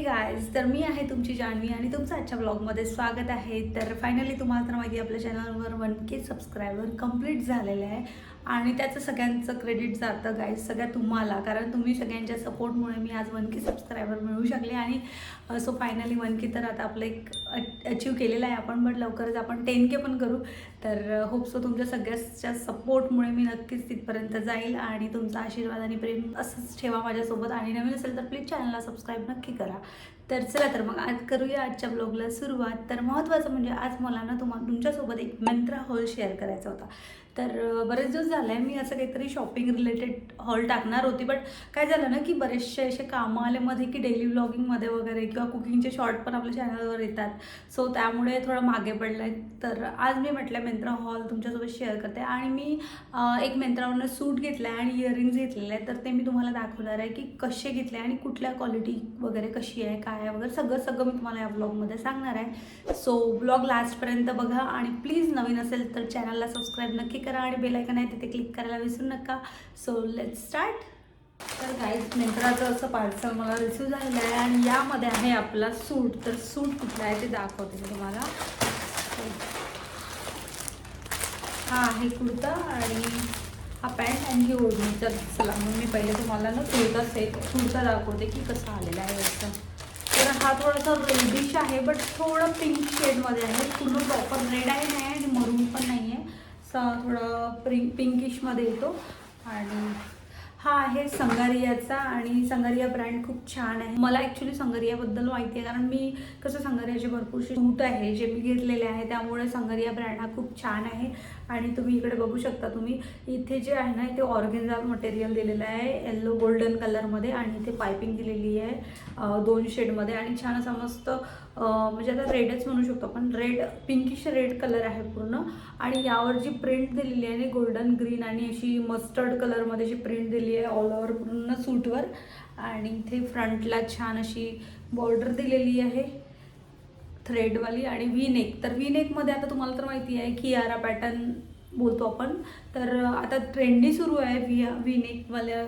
Guys, तर मी आहे तुमची जान्हवी आणि तुमचं आजच्या ब्लॉगमध्ये स्वागत आहे। तर फायनली तुम्हाला तर माहिती आपल्या चॅनलवर 1K सबस्क्रायबर कंप्लीट झालेले आहे आणि त्याचं सगळ्यांचं क्रेडिट जातं गाईज सगळ्या तुम्हाला, कारण तुम्ही सगळ्यांच्या सपोर्टमुळे मी आज 1K सबस्क्रायबर मिळू शकले आणि सो फायनली 1K तर आता आपलं एक अचीव केलेलं आहे आपण, बट लवकरच आपण 10K पण करू। तर होप सो तुमच्या सगळ्याच्या सपोर्टमुळे मी नक्कीच तिथपर्यंत जाईल आणि तुमचा आशीर्वाद आणि प्रेम असंच ठेवा माझ्यासोबत। आणि नवीन असेल तर प्लीज चॅनलला सबस्क्राईब नक्की करा। तर चला तर मग आज करूया आजच्या ब्लॉगला सुरुवात। तर महत्त्वाचं म्हणजे आज मला ना तुमच्यासोबत एक मंत्रा हॉल शेअर करायचा होता। तर बरेच दिवस झाले मी असं काहीतरी शॉपिंग रिलेटेड हॉल टाकणार होती, बट काय झालं ना की बरेचसे असे कामं आले मध्ये की डेली व्लॉगिंगमध्ये वगैरे किंवा कुकिंगचे शॉर्ट पण आपल्या चॅनलवर येतात, सो त्यामुळे थोडं मागे पडलं आहे। तर आज मी म्हटलं मंत्रा हॉल तुमच्यासोबत शेअर करते आणि मी एक मंत्रावरनं सूट घेतलं आहे आणि इयरिंग्स घेतलेले आहेत। तर ते मी तुम्हाला दाखवणार आहे की कसे घेतले आणि कुठल्या क्वालिटी वगैरे कशी आहे काय आहे वगैरे सगळं मी तुम्हाला या ब्लॉगमध्ये सांगणार आहे। सो ब्लॉग लास्टपर्यंत बघा आणि प्लीज नवीन असेल तर चॅनलला सबस्क्राईब नक्की करा आणि बेल आयकॉन आहे तिथे क्लिक करायला विसरू नका। So let's start. तर गाईज मंत्राचं असं पार्सल मला रिसीव झालेलं आहे आणि यामध्ये आहे आपला सूट। तर सूट कुठला आहे ते दाखवते मी तुम्हाला। हा आहे कुर्ता आणि हा पॅन्ट आणि ही ओढणी। तर चला मग मी पहिले तुम्हाला ना कुर्ता दाखवते की कसा आलेला आहे असं। तर हा थोडासा रेडिश आहे बट थोडं पिंक शेडमध्ये आहे, पूर्ण प्रॉपर रेड आहे नाही आणि मरून पण नाही आहे, थोडं पिंकिशमध्ये येतो। आणि हा आहे संगारियाचा आणि संगारिया ब्रँड खूप छान आहे। मला ॲक्च्युली संगारियाबद्दल माहिती आहे कारण मी कसं संगारियाचे भरपूरसे सूट आहे जे मी घेतलेले आहे, त्यामुळे संगारिया ब्रँड हा खूप छान आहे। आणि तुम्ही इकडे बघू शकता, तुम्ही इथे जे आहे ना ते ऑर्गेन्झा मटेरियल दिलेलं आहे येल्लो गोल्डन कलरमध्ये आणि इथे पायपिंग दिलेली आहे 2 शेडमध्ये आणि छान असं मस्त म्हणजे आता रेडच म्हणू शकतो आपण, रेड पिंकिश रेड कलर आहे पूर्ण। आणि यावर जी प्रिंट दिलेली आहे गोल्डन ग्रीन आणि अशी मस्टर्ड कलरमध्ये जी प्रिंट दिली आहे ऑल ओव्हर पूर्ण सूटवर। आणि इथे फ्रंटला छान अशी बॉर्डर दिलेली आहे थ्रेडवाली आणि व्ही नेक। तर व्ही नेकमध्ये आता तुम्हाला तर माहिती आहे कियारा पॅटर्न बोलतो आपण, तर आता ट्रेंडी सुरू आहे व्ही नेकवाल्या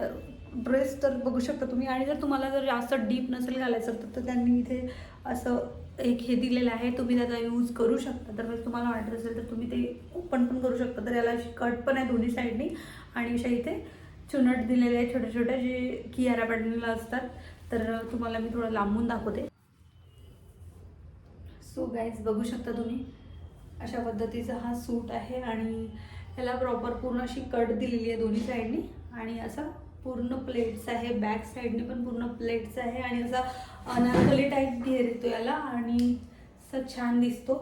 ड्रेस। तर बघू शकता तुम्ही, आणि जर तुम्हाला जर जास्त डीप नसेल घालायचं तर त्यांनी इथे असं एक हे दिलेलं आहे, तुम्ही त्याचा यूज करू शकता। तर मग तुम्हाला वाटत असेल तर तुम्ही ते ओपन पण करू शकता। तर याला अशी कट पण आहे दोन्ही साईडनी आणि अशा इथे चुनट दिलेले आहे छोट्या छोट्या जे कियारा पॅटर्नला असतात। तर तुम्हाला मी थोडं लांबून दाखवते। सो गाईज बघू शकता तुम्ही अशा पद्धतीचा हा सूट आहे आणि ह्याला प्रॉपर पूर्ण अशी कट दिलेली आहे दोन्ही साईडनी आणि असा पूर्ण प्लेट्स आहे, बॅक साईडनी पण पूर्ण प्लेट्स आहे आणि असा अनारकली टाईप घेर येतो याला आणि असं छान दिसतो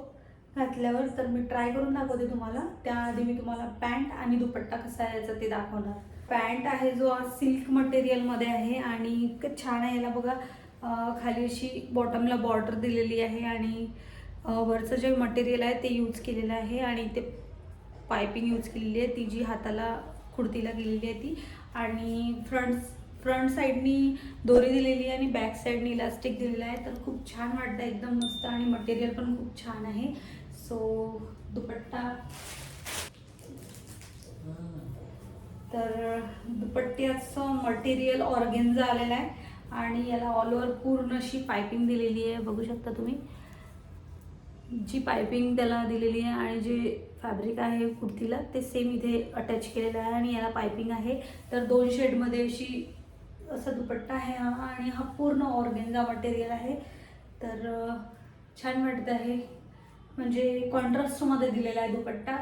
घातल्यावर। तर मी ट्राय करून दाखवते तुम्हाला, त्याआधी मी तुम्हाला पॅन्ट आणि दुपट्टा कसा आहे याचं ते दाखवणार। पॅन्ट आहे जो आज सिल्क मटेरियलमध्ये आहे आणि इतकं छान आहे, याला बघा खाली अशी बॉटमला बॉर्डर दिलेली आहे आणि वरचं जे मटेरियल आहे ते यूज केलेलं आहे आणि ते पायपिंग यूज केलेली आहे ती जी हाताला कुर्तीला गेलेली आहे ती। आणि फ्रंट साईडनी दोरी दिलेली आहे आणि बॅक साईडनी इलास्टिक दिलेलं आहे। तर खूप छान वाटतं, एकदम मस्त आणि मटेरियल पण खूप छान आहे। सो दुपट्टा, तर दुपट्ट्याचं मटेरियल ऑर्गेन्झा आलेलं आहे आणि याला ऑल ओव्हर पूर्ण अशी पायपिंग दिलेली आहे, बघू शकता तुम्ही जी पायपिंग त्याला दिलेली आहे आणि जे फॅब्रिक आहे कुर्तीला ते सेम इथे अटॅच केलेलं आहे आणि याला पायपिंग आहे। तर 2 शेडमध्ये अशी असा दुपट्टा आहे हा आणि हा पूर्ण ऑर्गेन्झा मटेरियल आहे। तर छान वाटत आहे, म्हणजे कॉन्ट्रास्टमध्ये दिलेला आहे दुपट्टा।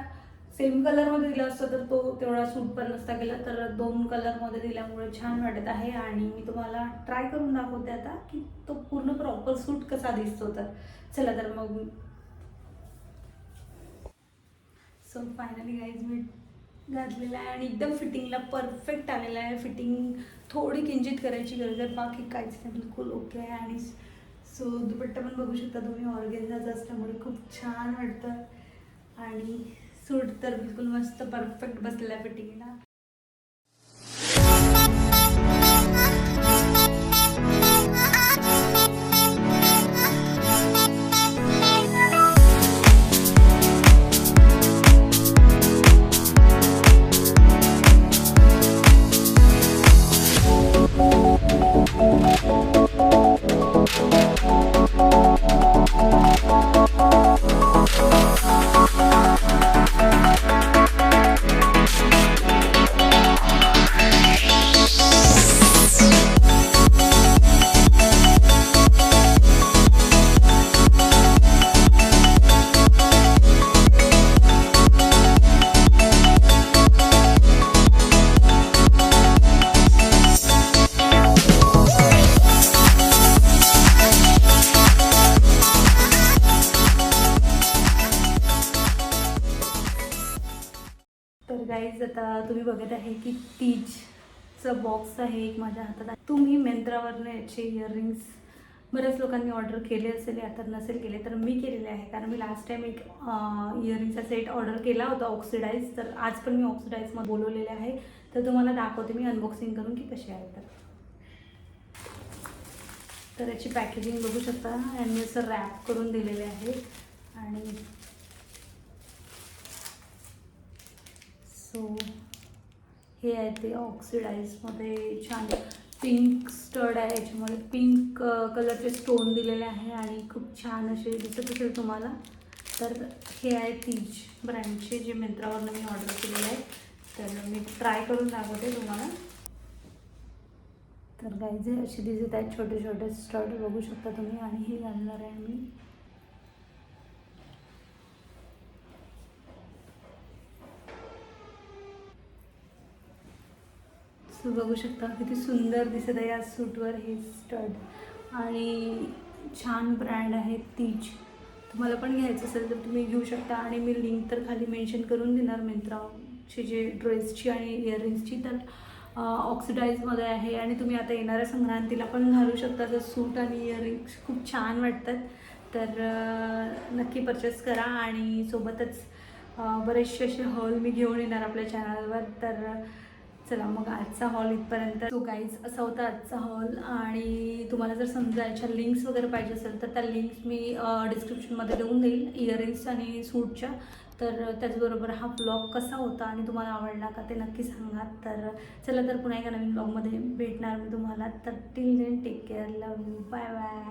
सेम कलरमध्ये दिला असतं तर तो तेवढा सूट पण नसता केला, तर 2 कलरमध्ये दिल्यामुळे छान वाटत आहे आणि मी तुम्हाला ट्राय करून दाखवते आता की तो पूर्ण प्रॉपर सूट कसा दिसतो। तर चला तर मग। सो फायनली गाईज मी घातलेला आहे आणि एकदम फिटिंगला परफेक्ट आलेला आहे। फिटिंग थोडी किंचित करायची गरज आहे, बाकी काहीच नाही, बिलकुल ओके आहे। आणि सो दुपट्टा पण बघू शकता तुम्ही ऑर्गेन्झाचा असल्यामुळे खूप छान वाटतं आणि सूट तर बिलकुल मस्त परफेक्ट बसलेला फिटिंगला। आता तुम्ही बघत आहे की तीजचं बॉक्स आहे एक माझ्या हातात. तुम्ही मिंत्रावरनं याचे इयरिंग्स बऱ्याच लोकांनी ऑर्डर केले असेल, आता नसेल केले तर मी केलेले आहे. कारण मी लास्ट टाईम एक इयरिंगचा सेट ऑर्डर केला होता ऑक्सिडाईज, तर आज पण मी ऑक्सिडाईजमध्ये बोलवलेले आहे. तर तुम्हाला दाखवते मी अनबॉक्सिंग करून की कसे आहेत. तर याची पॅकेजिंग बघू शकता, यांनी असं रॅप करून दिलेले आहे. आणि सो हे आहे ते ऑक्सिडाईजमध्ये छान पिंक स्टड आहे, याच्यामध्ये पिंक कलरचे स्टोन दिलेले आहे आणि खूप छान असे दिसत असेल तुम्हाला. तर हे आहे तीज ब्रँडचे, जे मिंत्रावरनं मी ऑर्डर केलेले आहे. तर मी ट्राय करून दाखवते तुम्हाला. तर गाईज असे दिसत आहेत छोटे छोटे स्टड, बघू शकता तुम्ही. आणि हे घालणार आहे मी. सो बघू शकता किती सुंदर दिसत आहे या सूटवर हे स्टड. आणि छान ब्रँड आहे तीज. तुम्हाला पण घ्यायचं असेल तर तुम्ही घेऊ शकता. आणि मी लिंक तर खाली मेन्शन करून देणार मिंत्राची, जे ड्रेसची आणि इयरिंग्सची. तर ऑक्सिडाईजमध्ये आहे आणि तुम्ही आता येणाऱ्या संक्रांतीला पण घालू शकता. तर सूट आणि इयरिंग्स खूप छान वाटतात. तर नक्की परचेस करा. आणि सोबतच बरेचसे असे हॉल मी घेऊन येणार आपल्या चॅनलवर. तर चला मग आजचा हॉल इथपर्यंत. सो गाईज असा होता आजचा हॉल. आणि तुम्हाला जर समजा याच्या लिंक्स वगैरे पाहिजे असेल तर त्या लिंक्स मी डिस्क्रिप्शनमध्ये देऊन देईल, इयरिंग्स आणि सूटच्या. तर त्याचबरोबर हा ब्लॉग कसा होता आणि तुम्हाला आवडला का ते नक्की सांगा. तर चला, तर पुन्हा एका नवीन ब्लॉगमध्ये भेटणार मी तुम्हाला. तर till then take care, love you, bye bye.